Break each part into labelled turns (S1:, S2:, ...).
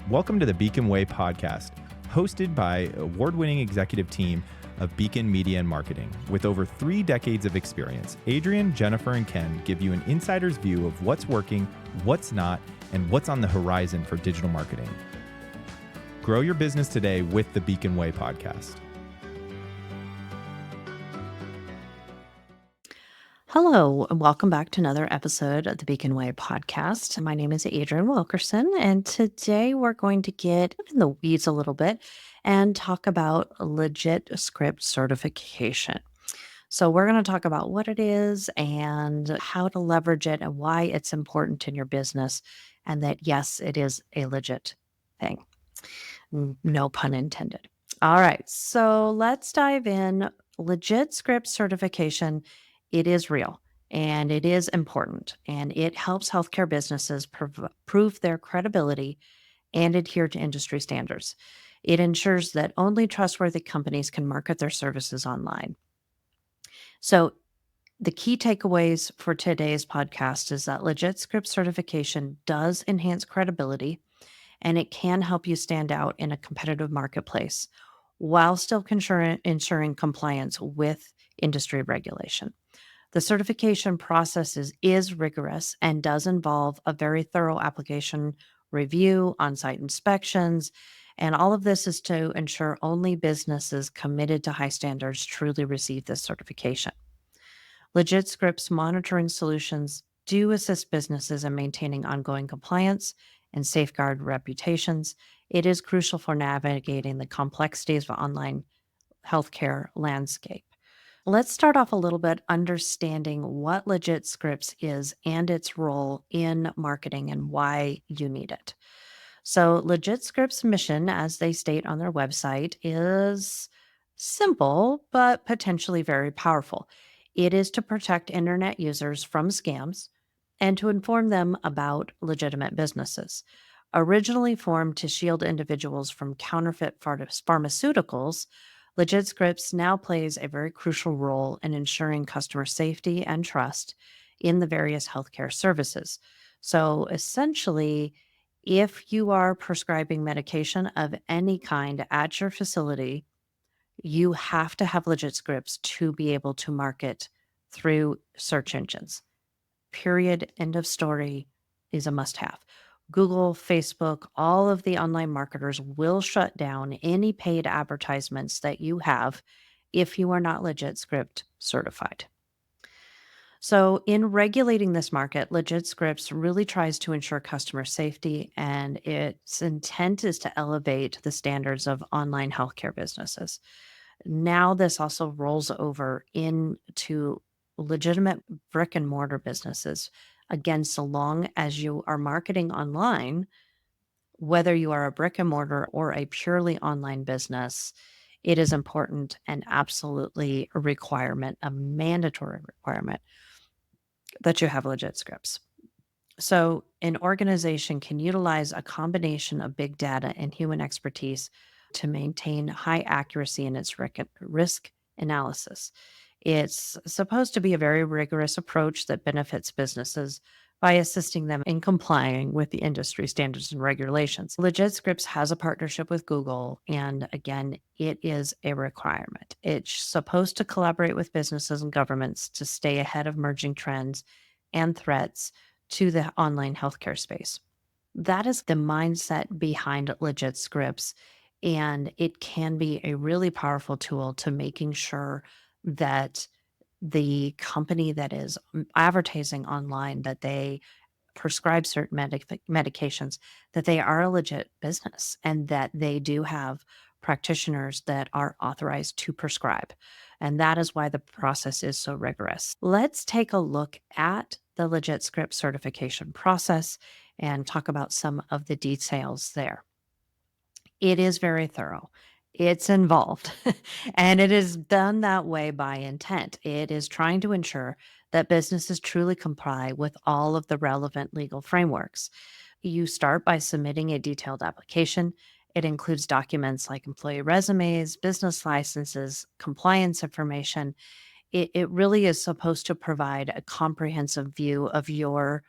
S1: Welcome to the Beacon Way podcast, hosted by award-winning executive team of Beacon Media and Marketing. With over 3 decades of experience, Adrienne, Jennifer, and Ken give you an insider's view of what's working, what's not, and what's on the horizon for digital marketing. Grow your business today with the Beacon Way podcast.
S2: Hello, and welcome back to another episode of the Beacon Way podcast. My name is Adrienne Wilkerson, and today we're going to get in the weeds a little bit and talk about LegitScript certification. So, we're going to talk about what it is and how to leverage it and why it's important in your business, and that, yes, it is a legit thing. No pun intended. All right, so let's dive in. LegitScript certification, it is real and it is important, and it helps healthcare businesses prove their credibility and adhere to industry standards. It ensures that only trustworthy companies can market their services online. So, the key takeaways for today's podcast is that LegitScript certification does enhance credibility, and it can help you stand out in a competitive marketplace while still ensuring compliance with industry regulation. The certification process is rigorous and does involve a very thorough application review, on site inspections, and all of this is to ensure only businesses committed to high standards truly receive this certification. LegitScript's monitoring solutions do assist businesses in maintaining ongoing compliance and safeguard reputations. It is crucial for navigating the complexities of online healthcare landscape. Let's start off a little bit understanding what LegitScripts is and its role in marketing and why you need it. So, LegitScript's mission, as they state on their website, is simple but potentially very powerful. It is to protect internet users from scams and to inform them about legitimate businesses. Originally formed to shield individuals from counterfeit pharmaceuticals, LegitScripts now plays a very crucial role in ensuring customer safety and trust in the various healthcare services. So essentially, if you are prescribing medication of any kind at your facility, you have to have LegitScripts to be able to market through search engines. Period. End of story is a must have. Google, Facebook, all of the online marketers will shut down any paid advertisements that you have if you are not LegitScript certified. So, in regulating this market, LegitScripts really tries to ensure customer safety, and its intent is to elevate the standards of online healthcare businesses. Now, this also rolls over into legitimate brick and mortar businesses. Again, so long as you are marketing online, whether you are a brick and mortar or a purely online business, it is important and absolutely a requirement, a mandatory requirement that you have LegitScripts. So, an organization can utilize a combination of big data and human expertise to maintain high accuracy in its risk analysis. It's supposed to be a very rigorous approach that benefits businesses by assisting them in complying with the industry standards and regulations. LegitScripts has a partnership with Google, and again, it is a requirement. It's supposed to collaborate with businesses and governments to stay ahead of emerging trends and threats to the online healthcare space. That is the mindset behind LegitScripts, and it can be a really powerful tool to making sure that the company that is advertising online that they prescribe certain medications, that they are a legit business and that they do have practitioners that are authorized to prescribe. And that is why the process is so rigorous. Let's take a look at the LegitScript certification process and talk about some of the details there. It is very thorough. It's involved, and it is done that way by intent. It is trying to ensure that businesses truly comply with all of the relevant legal frameworks. You start by submitting a detailed application. It includes documents like employee resumes, business licenses, compliance information. It really is supposed to provide a comprehensive view of your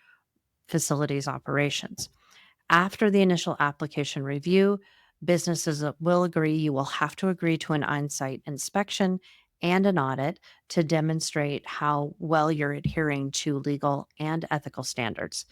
S2: facility's operations. After the initial application review, businesses will agree you will have to agree to an on-site inspection and an audit to demonstrate how well you're adhering to legal and ethical standards.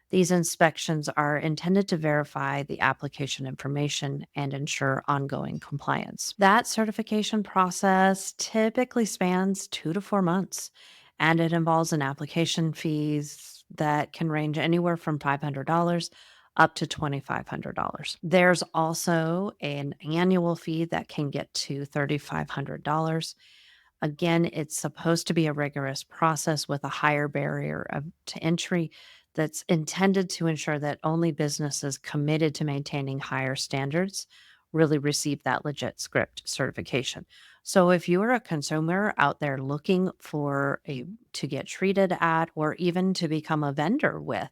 S2: These inspections are intended to verify the application information and ensure ongoing compliance. That certification process typically spans 2 to 4 months, and it involves an application fees that can range anywhere from $500 up to $2,500. There's also an annual fee that can get to $3,500. Again, it's supposed to be a rigorous process with a higher barrier to entry that's intended to ensure that only businesses committed to maintaining higher standards really receive that LegitScript certification. So if you are a consumer out there looking for a to get treated at or even to become a vendor with,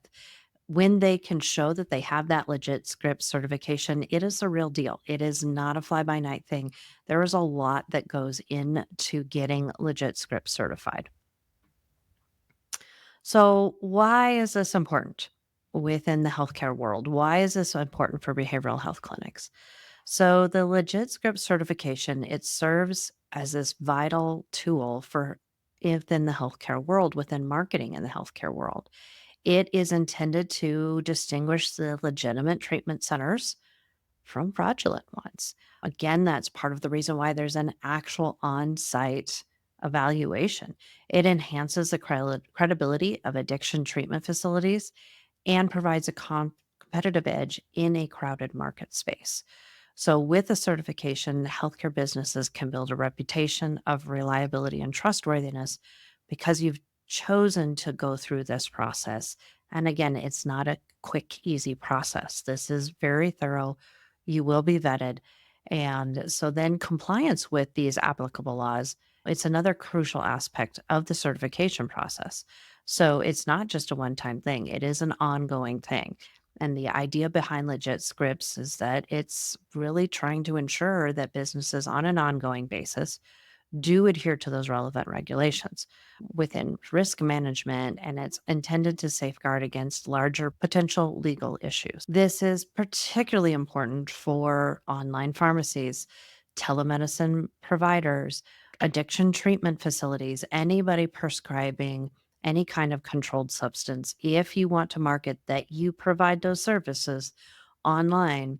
S2: when they can show that they have that LegitScript certification, it is a real deal. It is not a fly by night thing. There is a lot that goes into getting LegitScript certified. So, why is this important within the healthcare world? Why is this so important for behavioral health clinics? So, the LegitScript certification, it serves as this vital tool for within the healthcare world, within marketing in the healthcare world. It is intended to distinguish the legitimate treatment centers from fraudulent ones. Again, that's part of the reason why there's an actual on site evaluation. It enhances the credibility of addiction treatment facilities and provides a competitive edge in a crowded market space. So, with a certification, healthcare businesses can build a reputation of reliability and trustworthiness because you've chosen to go through this process. And again, it's not a quick, easy process. This is very thorough. You will be vetted. And so, then compliance with these applicable laws, it's another crucial aspect of the certification process. So, it's not just a one time thing, it is an ongoing thing. And the idea behind Legit Scripts is that it's really trying to ensure that businesses on an ongoing basis do adhere to those relevant regulations within risk management, and it's intended to safeguard against larger potential legal issues. This is particularly important for online pharmacies, telemedicine providers, addiction treatment facilities, anybody prescribing any kind of controlled substance. If you want to market that you provide those services online,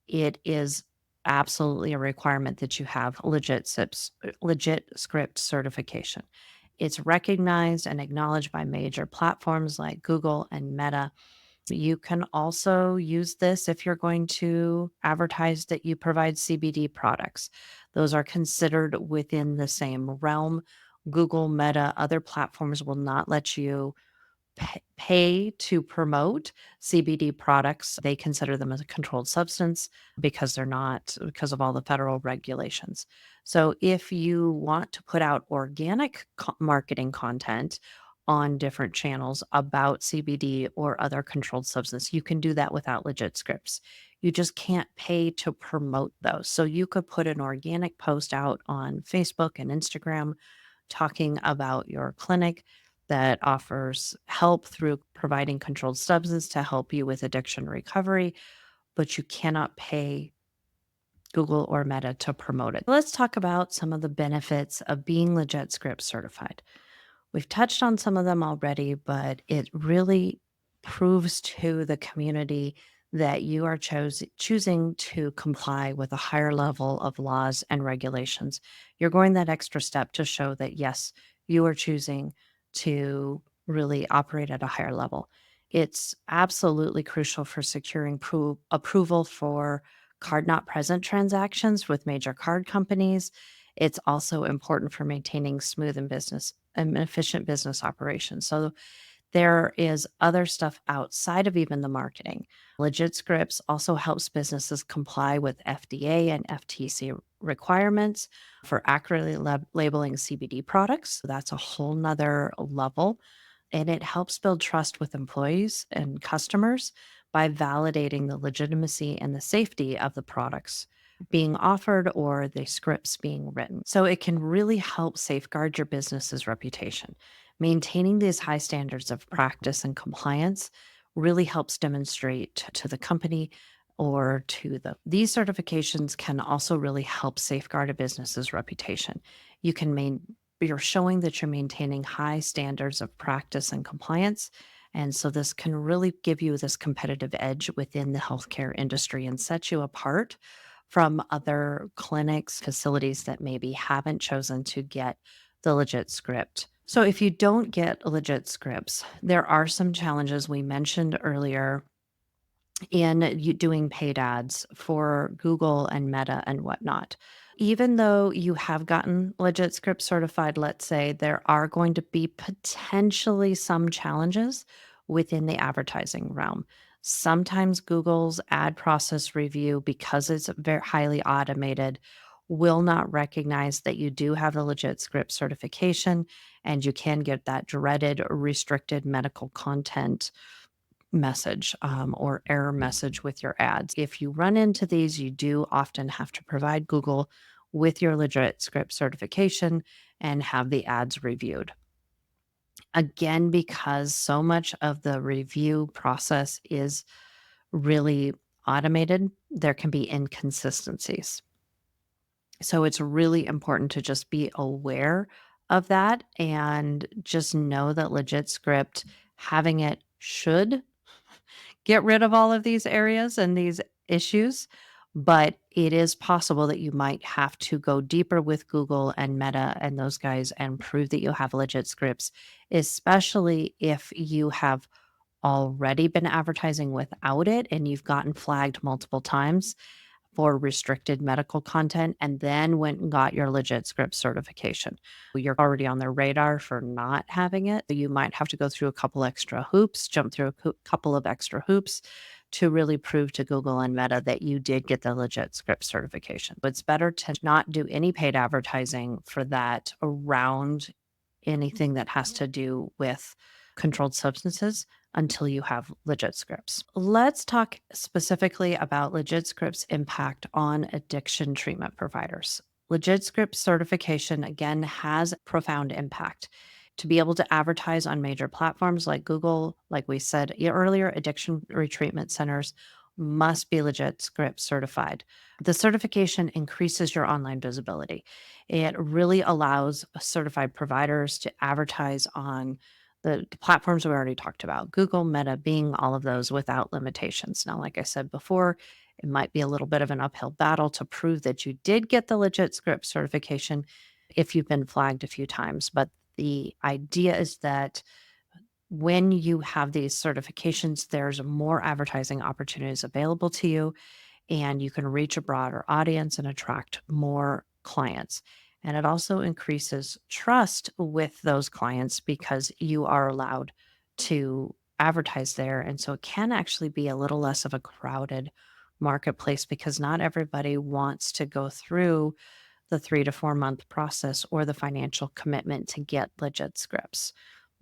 S2: it is absolutely a requirement that you have legit script certification. It's recognized and acknowledged by major platforms like Google and Meta. You can also use this if you're going to advertise that you provide CBD products. Those are considered within the same realm. Google, Meta, other platforms will not let you pay to promote CBD products. They consider them as a controlled substance because they're not, because of all the federal regulations. So if you want to put out organic marketing content on different channels about CBD or other controlled substance, you can do that without legit scripts. You just can't pay to promote those. So you could put an organic post out on Facebook and Instagram talking about your clinic that offers help through providing controlled substance to help you with addiction recovery, but you cannot pay Google or Meta to promote it. Let's talk about some of the benefits of being Legit Script certified. We've touched on some of them already, but it really proves to the community that you are choosing to comply with a higher level of laws and regulations. You're going that extra step to show that, yes, you are choosing to really operate at a higher level. It's absolutely crucial for securing approval for card not present transactions with major card companies. It's also important for maintaining smooth and efficient business operations. So there is other stuff outside of even the marketing. Legit Scripts also helps businesses comply with FDA and FTC requirements for accurately labeling CBD products. So that's a whole nother level. And it helps build trust with employees and customers by validating the legitimacy and the safety of the products being offered or the scripts being written. So it can really help safeguard your business's reputation. Maintaining these high standards of practice and compliance really helps demonstrate to the company or to these certifications can also really help safeguard a business's reputation. You can you're showing that you're maintaining high standards of practice and compliance. And so this can really give you this competitive edge within the healthcare industry and set you apart from other clinics, facilities that maybe haven't chosen to get the legit script. So if you don't get legit scripts, there are some challenges we mentioned earlier in you doing paid ads for Google and Meta and whatnot. Even though you have gotten legit script certified, let's say there are going to be potentially some challenges within the advertising realm. Sometimes Google's ad process review, because it's very highly automated, will not recognize that you do have the legit script certification and you can get that dreaded restricted medical content message or error message with your ads. If you run into these, you do often have to provide Google with your legit script certification and have the ads reviewed. Again, because so much of the review process is really automated, there can be inconsistencies. So it's really important to just be aware of that and just know that legit script having it should get rid of all of these areas and these issues, but it is possible that you might have to go deeper with Google and Meta and those guys and prove that you have legit scripts, especially if you have already been advertising without it and you've gotten flagged multiple times for restricted medical content and then went and got your legit script certification. You're already on their radar for not having it. You might have to go through a couple extra hoops, jump through a couple of extra hoops to really prove to Google and Meta that you did get the legit script certification. It's better to not do any paid advertising for that around anything that has to do with controlled substances until you have legit scripts. Let's talk specifically about legit scripts' impact on addiction treatment providers. Legit script certification, again, has profound impact. To be able to advertise on major platforms like Google, like we said earlier, addiction retreatment centers must be legit script certified. The certification increases your online visibility. It really allows certified providers to advertise on the platforms we already talked about, Google, Meta, Bing, all of those without limitations. Now, like I said before, it might be a little bit of an uphill battle to prove that you did get the legit script certification if you've been flagged a few times. But the idea is that when you have these certifications, there's more advertising opportunities available to you and you can reach a broader audience and attract more clients. And it also increases trust with those clients because you are allowed to advertise there. And so it can actually be a little less of a crowded marketplace because not everybody wants to go through the 3 to 4 month process or the financial commitment to get legit scripts.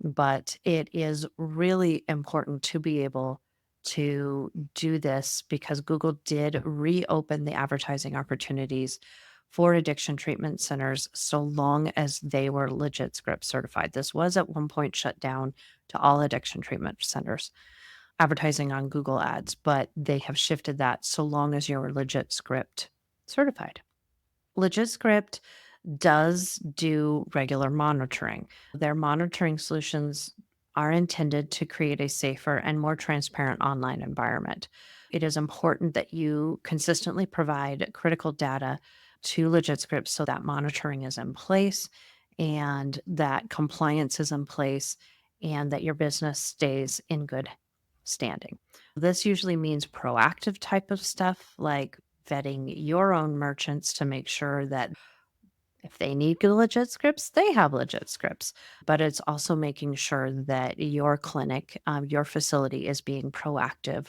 S2: But it is really important to be able to do this because Google did reopen the advertising opportunities for addiction treatment centers so long as they were legit script certified. This was at one point shut down to all addiction treatment centers advertising on Google ads, but they have shifted that so long as you're legit script certified. Legit script does do regular monitoring. Their monitoring solutions are intended to create a safer and more transparent online environment. It is important that you consistently provide critical data to LegitScript so that monitoring is in place and that compliance is in place and that your business stays in good standing. This usually means proactive type of stuff like vetting your own merchants to make sure that if they need good legit scripts, they have legit scripts. But it's also making sure that your clinic, your facility is being proactive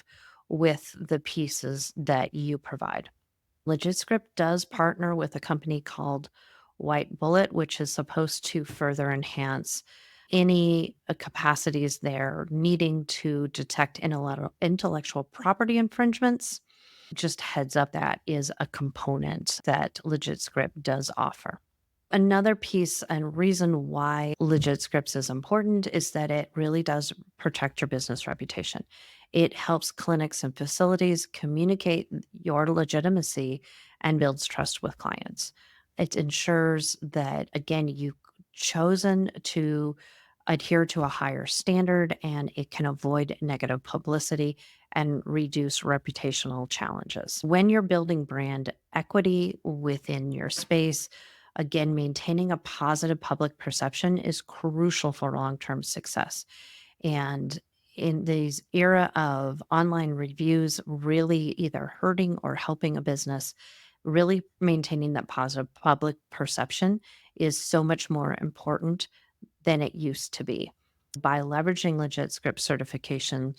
S2: with the pieces that you provide. LegitScript does partner with a company called White Bullet, which is supposed to further enhance any capacities they're needing to detect intellectual property infringements. Just heads up, that is a component that LegitScript does offer. Another piece and reason why LegitScript is important is that it really does protect your business reputation. It helps clinics and facilities communicate your legitimacy and builds trust with clients. It ensures that, again, you've chosen to adhere to a higher standard and it can avoid negative publicity and reduce reputational challenges. When you're building brand equity within your space, again, maintaining a positive public perception is crucial for long term success. And in this era of online reviews really either hurting or helping a business, really maintaining that positive public perception is so much more important than it used to be. By leveraging LegitScript certification,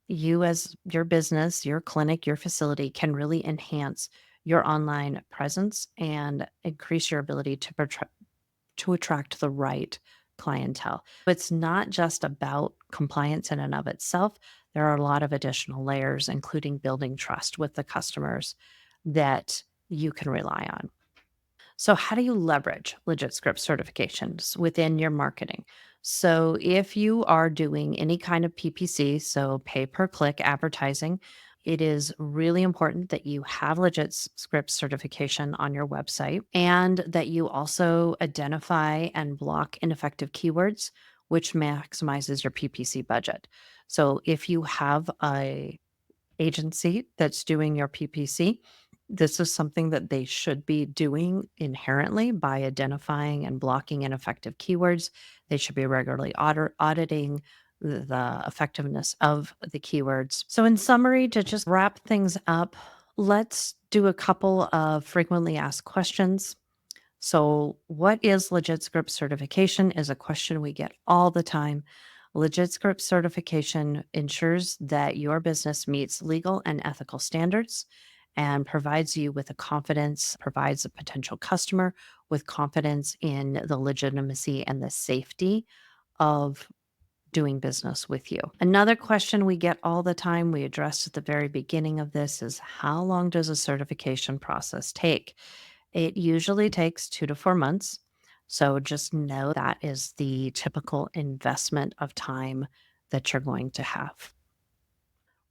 S2: you as your business, your clinic, your facility can really enhance your online presence and increase your ability to attract the right clientele. It's not just about compliance in and of itself. There are a lot of additional layers, including building trust with the customers that you can rely on. So, how do you leverage LegitScript certifications within your marketing? So, if you are doing any kind of PPC, so pay per click advertising, it is really important that you have LegitScript certification on your website and that you also identify and block ineffective keywords, which maximizes your PPC budget. So, if you have a agency that's doing your PPC, this is something that they should be doing inherently by identifying and blocking ineffective keywords. They should be regularly auditing the effectiveness of the keywords. So, in summary, to just wrap things up, let's do a couple of frequently asked questions. So, what is LegitScript certification is a question we get all the time. LegitScript certification ensures that your business meets legal and ethical standards and provides you with a confidence, provides a potential customer with confidence in the legitimacy and the safety of doing business with you. Another question we get all the time, we addressed at the very beginning of this, is how long does a certification process take? It usually takes 2 to 4 months. So just know that is the typical investment of time that you're going to have.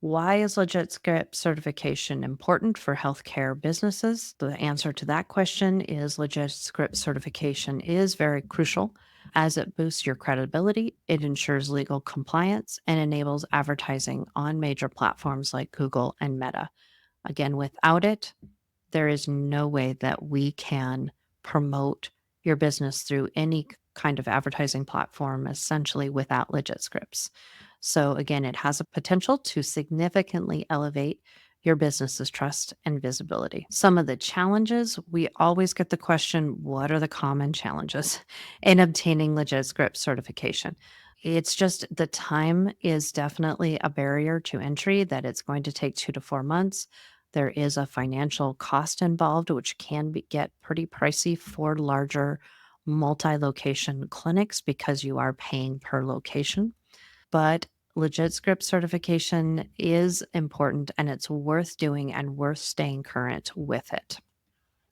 S2: Why is LegitScript certification important for healthcare businesses? The answer to that question is LegitScript certification is very crucial as it boosts your credibility, it ensures legal compliance, and enables advertising on major platforms like Google and Meta. Again, without it, there is no way that we can promote your business through any kind of advertising platform essentially without LegitScripts. So again, it has a potential to significantly elevate your business's trust and visibility. Some of the challenges, we always get the question, what are the common challenges in obtaining LegitScript certification? It's just the time is definitely a barrier to entry, that it's going to take 2 to 4 months. There is a financial cost involved, which can get pretty pricey for larger multi-location clinics because you are paying per location. But LegitScript certification is important and it's worth doing and worth staying current with it.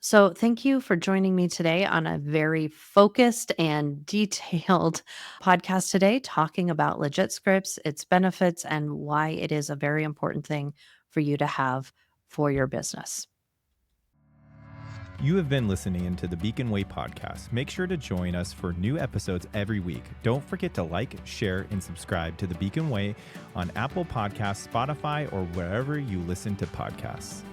S2: So, thank you for joining me today on a very focused and detailed podcast today, talking about LegitScripts, its benefits, and why it is a very important thing for you to have for your business.
S1: You have been listening to the Beacon Way podcast. Make sure to join us for new episodes every week. Don't forget to like, share, and subscribe to the Beacon Way on Apple Podcasts, Spotify, or wherever you listen to podcasts.